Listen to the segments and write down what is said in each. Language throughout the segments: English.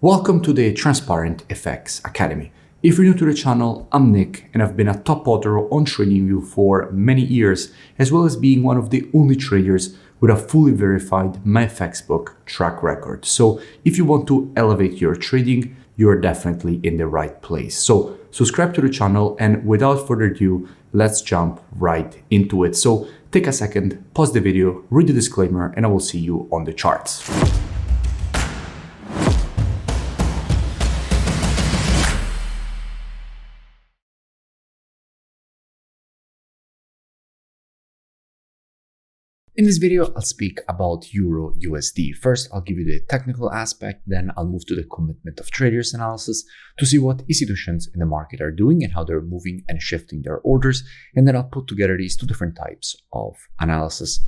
Welcome to the Transparent FX Academy. If you're new to the channel, I'm Nick and I've been a top author on TradingView for many years, as well as being one of the only traders with a fully verified MyFX book track record. So if you want to elevate your trading, you're definitely in the right place. So subscribe to the channel, and without further ado, let's jump right into it. So take a second, pause the video, read the disclaimer, and I will see you on the charts. In this video, I'll speak about EURUSD. First, I'll give you the technical aspect, then I'll move to the commitment of traders analysis to see what institutions in the market are doing and how they're moving and shifting their orders, and then I'll put together these two different types of analysis.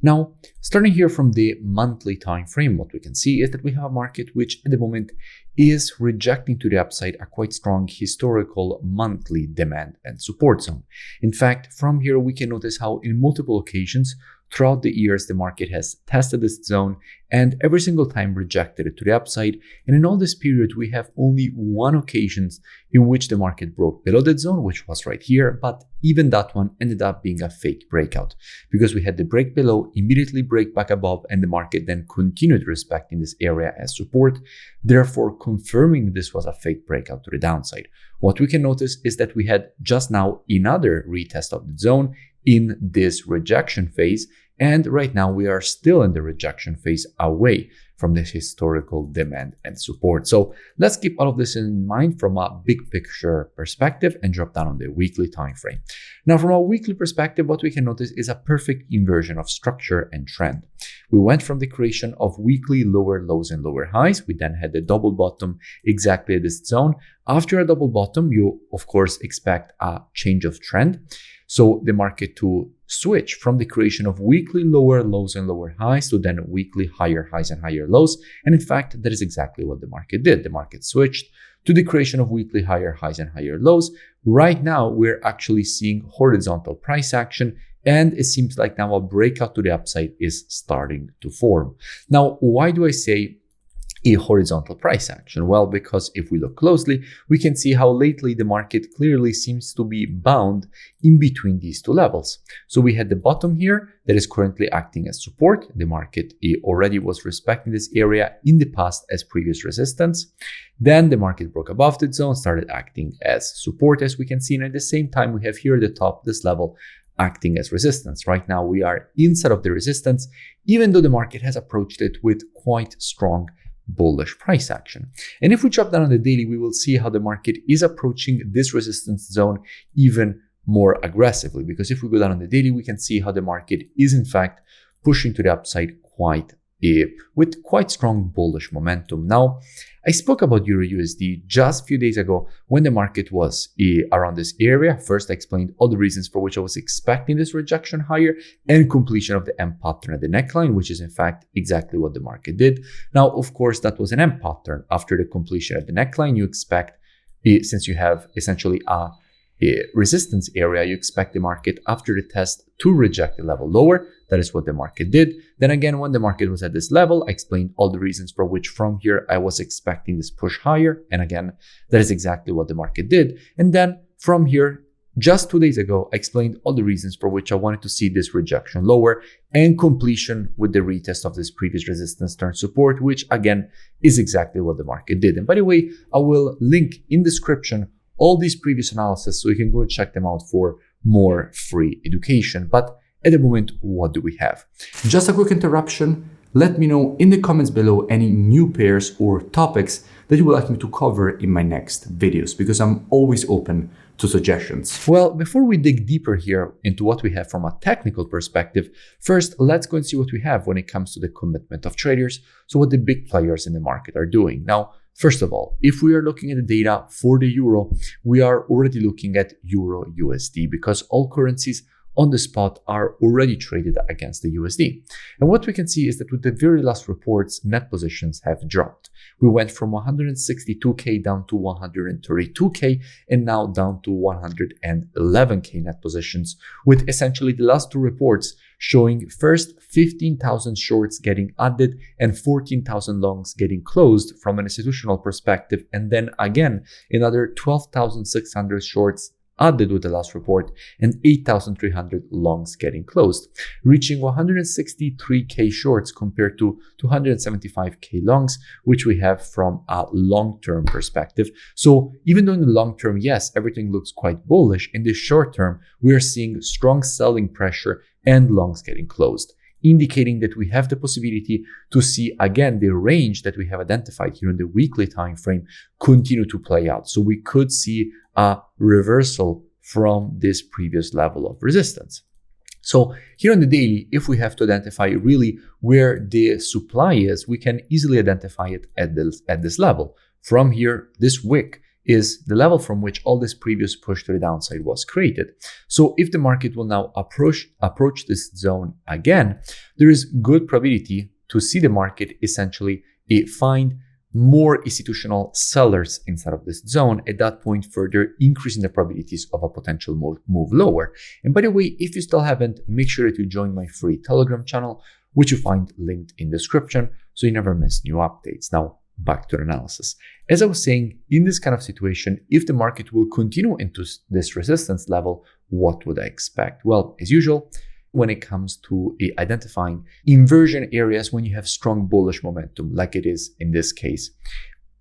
Now, starting here from the monthly time frame, what we can see is that we have a market which at the moment is rejecting to the upside a quite strong historical monthly demand and support zone. In fact, from here we can notice how in multiple occasions throughout the years, the market has tested this zone and every single time rejected it to the upside. And in all this period, we have only one occasion in which the market broke below that zone, which was right here. But even that one ended up being a fake breakout because we had the break below, immediately break back above, and the market then continued respecting this area as support, therefore confirming that this was a fake breakout to the downside. What we can notice is that we had just now another retest of the zone in this rejection phase, and right now we are still in the rejection phase away from this historical demand and support. So let's keep all of this in mind from a big picture perspective and drop down on the weekly time frame. Now, from a weekly perspective, what we can notice is a perfect inversion of structure and trend. We went from the creation of weekly lower lows and lower highs. We then had the double bottom exactly at this zone. After a double bottom, you of course expect a change of trend. So the market to switch from the creation of weekly lower lows and lower highs to then weekly higher highs and higher lows. And in fact, that is exactly what the market did. The market switched to the creation of weekly higher highs and higher lows. Right now, we're actually seeing horizontal price action, and it seems like now a breakout to the upside is starting to form. Now, why do I say a horizontal price action? Well, because if we look closely, we can see how lately the market clearly seems to be bound in between these two levels. So we had the bottom here that is currently acting as support. The market already was respecting this area in the past as previous resistance. Then the market broke above the zone, started acting as support, as we can see. And at the same time, we have here at the top, this level acting as resistance. Right now, we are inside of the resistance, even though the market has approached it with quite strong bullish price action. And if we drop down on the daily, we will see how the market is approaching this resistance zone even more aggressively, because if we go down on the daily, we can see how the market is in fact pushing to the upside with quite strong bullish momentum. Now, I spoke about EURUSD just a few days ago when the market was around this area. First, I explained all the reasons for which I was expecting this rejection higher and completion of the M pattern at the neckline, which is in fact exactly what the market did. Now, of course, that was an M pattern. After the completion at the neckline, you expect, since you have essentially a resistance area, you expect the market after the test to reject the level lower. That is what the market did. Then again, when the market was at this level, I explained all the reasons for which from here I was expecting this push higher. And again, that is exactly what the market did. And then from here, just 2 days ago, I explained all the reasons for which I wanted to see this rejection lower and completion with the retest of this previous resistance turn support, which again is exactly what the market did. And by the way, I will link in description all these previous analysis so you can go and check them out for more free education. But at the moment, what do we have? Just a quick interruption. Let me know in the comments below any new pairs or topics that you would like me to cover in my next videos, because I'm always open to suggestions. Well, before we dig deeper here into what we have from a technical perspective, first, let's go and see what we have when it comes to the commitment of traders. So what the big players in the market are doing. Now, first of all, if we are looking at the data for the euro, we are already looking at EURUSD because all currencies on the spot are already traded against the USD. And what we can see is that with the very last reports, net positions have dropped. We went from 162K down to 132K and now down to 111K net positions, with essentially the last two reports showing first 15,000 shorts getting added and 14,000 longs getting closed from an institutional perspective, and then again another 12,600 shorts added with the last report and 8,300 longs getting closed, reaching 163K shorts compared to 275K longs, which we have from a long-term perspective. So even though in the long term, yes, everything looks quite bullish, in the short term, we are seeing strong selling pressure and longs getting closed, indicating that we have the possibility to see again the range that we have identified here in the weekly time frame continue to play out. So we could see a reversal from this previous level of resistance. So here on the daily, if we have to identify really where the supply is, we can easily identify it at this level. From here, this wick is the level from which all this previous push to the downside was created. So if the market will now approach this zone again, there is good probability to see the market essentially find more institutional sellers inside of this zone, at that point further increasing the probabilities of a potential move lower. And by the way, if you still haven't, make sure that you join my free Telegram channel, which you find linked in the description, so you never miss new updates. Now, back to the analysis. As I was saying, in this kind of situation, if the market will continue into this resistance level, what would I expect? Well, as usual, when it comes to identifying inversion areas when you have strong bullish momentum, like it is in this case,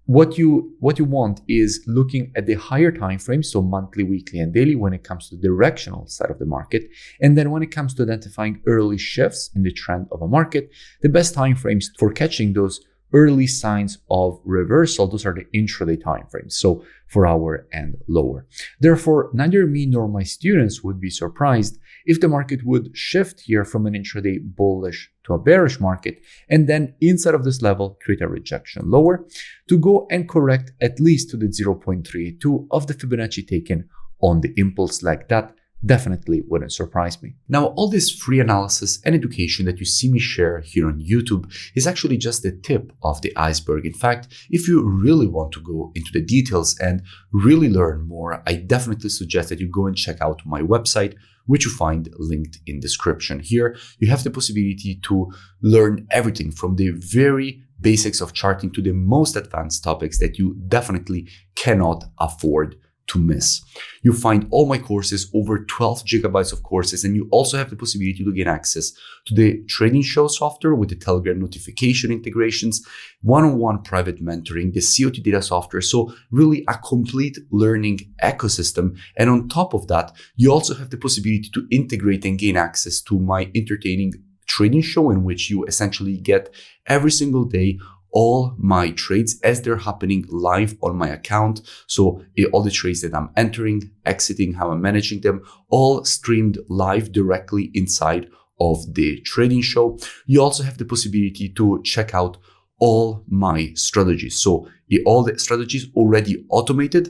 what you want is looking at the higher time frames, so monthly, weekly, and daily, when it comes to the directional side of the market. And then when it comes to identifying early shifts in the trend of a market, the best time frames for catching those early signs of reversal, those are the intraday timeframes, so 4 hour and lower. Therefore, neither me nor my students would be surprised if the market would shift here from an intraday bullish to a bearish market, and then inside of this level create a rejection lower to go and correct at least to the 0.32 of the Fibonacci taken on the impulse leg. That definitely wouldn't surprise me. Now, all this free analysis and education that you see me share here on YouTube is actually just the tip of the iceberg. In fact, if you really want to go into the details and really learn more, I definitely suggest that you go and check out my website, which you find linked in description. Here, you have the possibility to learn everything from the very basics of charting to the most advanced topics that you definitely cannot afford to miss. You find all my courses, over 12 gigabytes of courses, and you also have the possibility to gain access to the trading show software with the Telegram notification integrations, one-on-one private mentoring, the COT data software. So really a complete learning ecosystem. And on top of that, you also have the possibility to integrate and gain access to my entertaining trading show, in which you essentially get every single day all my trades as they're happening live on my account. So all the trades that I'm entering, exiting, how I'm managing them, all streamed live directly inside of the trading show. You also have the possibility to check out all my strategies. So all the strategies already automated.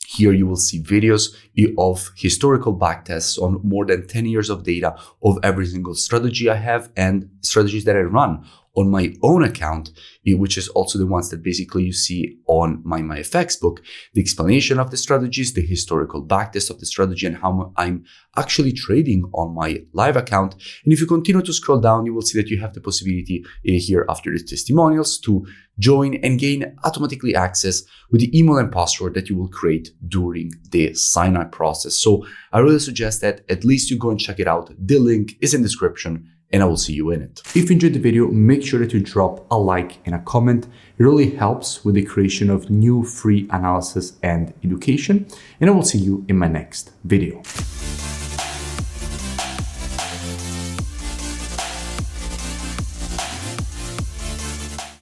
Here you will see videos of historical backtests on more than 10 years of data of every single strategy I have and strategies that I run on my own account, which is also the ones that basically you see on my FX book, the explanation of the strategies, the historical backtest of the strategy, and how I'm actually trading on my live account. And if you continue to scroll down, you will see that you have the possibility here after the testimonials to join and gain automatically access with the email and password that you will create during the sign-up process. So I really suggest that at least you go and check it out. The link is in the description, and I will see you in it. If you enjoyed the video, make sure that you drop a like and a comment. It really helps with the creation of new free analysis and education. And I will see you in my next video.